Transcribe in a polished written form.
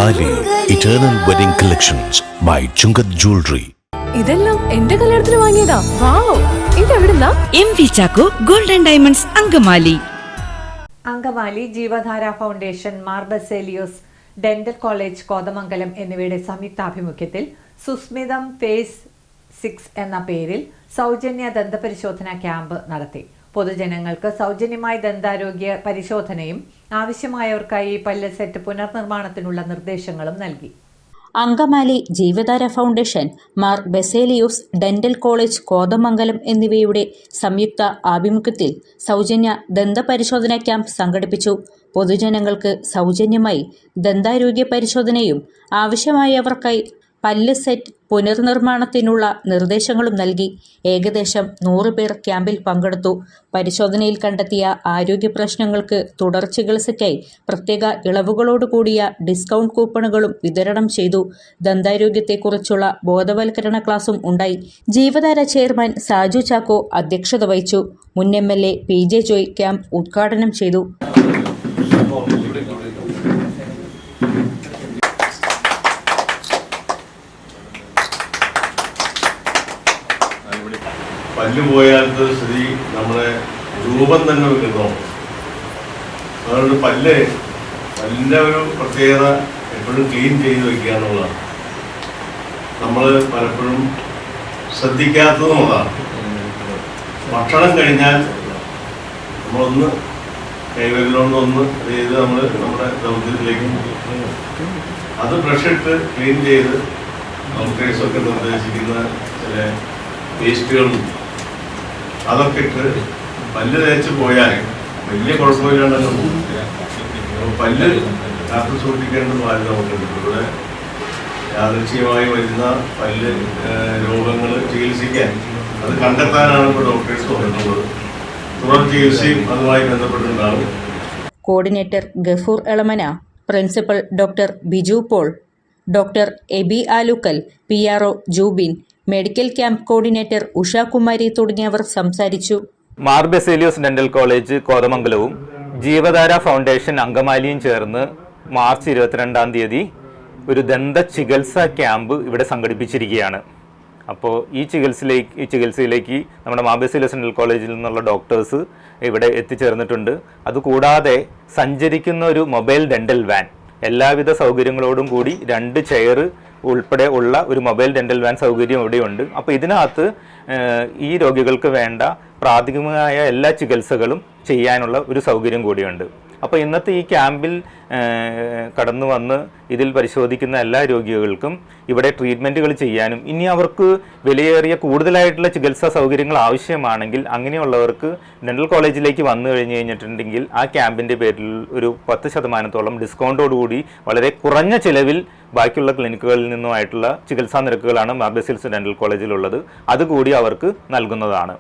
താലി eternal wedding collections by Chungath jewellery. ഇതെല്ലാം എന്റെ കല്യാണത്തിന് വാങ്ങിയതാ. വാവ്, ഇതെവിടുന്നാ? MV Chacko golden diamonds Angamaly. Angamaly Jeevadhara foundation, Mar Baselios dental college Kothamangalam എന്നിവയുടെ സംയുക്താഭിമുഖ്യത്തിൽ സുസ്മിതം ഫേസ് 6 എന്ന പേരിൽ സൗജന്യ ദന്തപരിശോധന ക്യാമ്പ് നടത്തി. പൊതുജനങ്ങൾക്ക് സൗജന്യമായി ദന്താരോഗ്യ പരിശോധനയും ആവശ്യമായവർക്കായി പല്ല് സെറ്റ് പുനർനിർമ്മാണത്തിനുള്ള നിർദ്ദേശങ്ങളും നൽകി. Angamaly Jeevadhara foundation, Mar Baselios dental college Kothamangalam എന്നിവയുടെ സംയുക്ത ആഭിമുഖ്യത്തിൽ സൗജന്യ ദന്തപരിശോധന ക്യാമ്പ് സംഘടിപ്പിച്ചു. പൊതുജനങ്ങൾക്ക് സൗജന്യമായി ദന്താരോഗ്യ പരിശോധനയും ആവശ്യമായവർക്കായി പല്ല് സെറ്റ് പുനർനിർമ്മാണത്തിനുള്ള നിർദ്ദേശങ്ങളും നൽകി. ഏകദേശം 100 പേർ ക്യാമ്പിൽ പങ്കെടുത്തു. പരിശോധനയിൽ കണ്ടെത്തിയ ആരോഗ്യ പ്രശ്നങ്ങൾക്ക് തുടർ ചികിത്സയ്ക്കായി പ്രത്യേക ഇളവുകളോടുകൂടിയ ഡിസ്കൗണ്ട് കൂപ്പണുകളും വിതരണം ചെയ്തു. ദന്താരോഗ്യത്തെക്കുറിച്ചുള്ള ബോധവൽക്കരണ ക്ലാസും ഉണ്ടായി. ജീവധാര ചെയർമാൻ സാജു ചാക്കോ അധ്യക്ഷത വഹിച്ചു. മുൻ MLA PJ ജോയ് ക്യാമ്പ് ഉദ്ഘാടനം ചെയ്തു. പല്ല് പോയാലത്തെ സ്ഥിതി നമ്മുടെ രൂപം തന്നെ കിട്ടുന്നു. അതുകൊണ്ട് പല്ലിൻ്റെ ഒരു പ്രത്യേകത എപ്പോഴും ക്ലീൻ ചെയ്ത് വയ്ക്കുക എന്നുള്ളതാണ്. നമ്മൾ പലപ്പോഴും ശ്രദ്ധിക്കാത്തതും അതാണ്. ഭക്ഷണം കഴിഞ്ഞാൽ നമ്മളൊന്ന് കൈവരിലൊന്നൊന്ന് ചെയ്ത് നമ്മുടെ ദൗത്യത്തിലേക്ക് അത് ബ്രഷ് ഇട്ട് ക്ലീൻ ചെയ്ത് ഡോക്ടേഴ്സൊക്കെ നിർദ്ദേശിക്കുന്ന ചില പേസ്റ്റുകളും അതൊക്കെ ഇട്ട് പല്ല് തേച്ച് പോയാൽ വലിയ കുഴപ്പമില്ലാണ്ടല്ലോ. പല്ല് കാത്തു സൂക്ഷിക്കേണ്ട കാര്യം നമുക്കുണ്ട്. ഇവിടെ യാദൃച്ഛികമായി വരുന്ന പല്ല് രോഗങ്ങൾ ചികിത്സിക്കാൻ അത് കണ്ടെത്താനാണ് ഇപ്പോൾ ഡോക്ടേഴ്സ് പറയുന്നത്. തുടർ ചികിത്സയും അതുമായി ബന്ധപ്പെട്ടുണ്ടാകും. Coordinator Gafoor Elamana, principal doctor Biju Paul, doctor Abey Alukkal, PRO Jubin, medical camp coordinator Ushakumari തുടങ്ങിയവർ സംസാരിച്ചു. മാർ ബസേലിയോസ് ഡെന്റൽ കോളേജ് കോതമംഗലവും ജീവധാര ഫൗണ്ടേഷൻ അങ്കമാലിയും ചേർന്ന് മാർച്ച് 22-ാം തീയതി ഒരു ദന്ത ചികിത്സാ ക്യാമ്പ് ഇവിടെ സംഘടിപ്പിച്ചിരിക്കുകയാണ്. അപ്പോൾ ഈ ചികിത്സയിലേക്ക് നമ്മുടെ മാർ ബസേലിയോസ് ഡെന്റൽ കോളേജിൽ നിന്നുള്ള ഡോക്ടേഴ്സ് ഇവിടെ എത്തിച്ചേർന്നിട്ടുണ്ട്. അതുകൂടാതെ സഞ്ചരിക്കുന്ന ഒരു മൊബൈൽ ഡെന്റൽ വാൻ, എല്ലാവിധ സൗകര്യങ്ങളോടും കൂടി 2 ചെയർ ഉൾപ്പെടെ ഉള്ള ഒരു മൊബൈൽ ഡെന്റൽ വാൻ സൗകര്യം ഇവിടെയുണ്ട്. അപ്പോൾ ഇതിനകത്ത് ഈ രോഗികൾക്ക് വേണ്ട പ്രാഥമികമായ എല്ലാ ചികിത്സകളും ചെയ്യാനുള്ള ഒരു സൗകര്യം കൂടിയുണ്ട്. അപ്പോൾ ഇന്നത്തെ ഈ ക്യാമ്പിൽ കടന്നു വന്ന് ഇതിൽ പരിശോധിക്കുന്ന എല്ലാ രോഗികൾക്കും ഇവിടെ ട്രീറ്റ്മെൻറ്റുകൾ ചെയ്യാനും ഇനി അവർക്ക് വിലയേറിയ കൂടുതലായിട്ടുള്ള ചികിത്സാ സൗകര്യങ്ങൾ ആവശ്യമാണെങ്കിൽ അങ്ങനെയുള്ളവർക്ക് ഡെന്റൽ കോളേജിലേക്ക് വന്നു കഴിഞ്ഞിട്ടുണ്ടെങ്കിൽ ആ ക്യാമ്പിൻ്റെ പേരിൽ ഒരു 10% ഡിസ്കൗണ്ടോടുകൂടി വളരെ കുറഞ്ഞ ചിലവിൽ ബാക്കിയുള്ള ക്ലിനിക്കുകളിൽ നിന്നുമായിട്ടുള്ള ചികിത്സാ നിരക്കുകളാണ് മാർ ബസേലിയോസ് ഡെന്റൽ കോളേജിലുള്ളത്. അതുകൂടി അവർക്ക് നൽകുന്നതാണ്.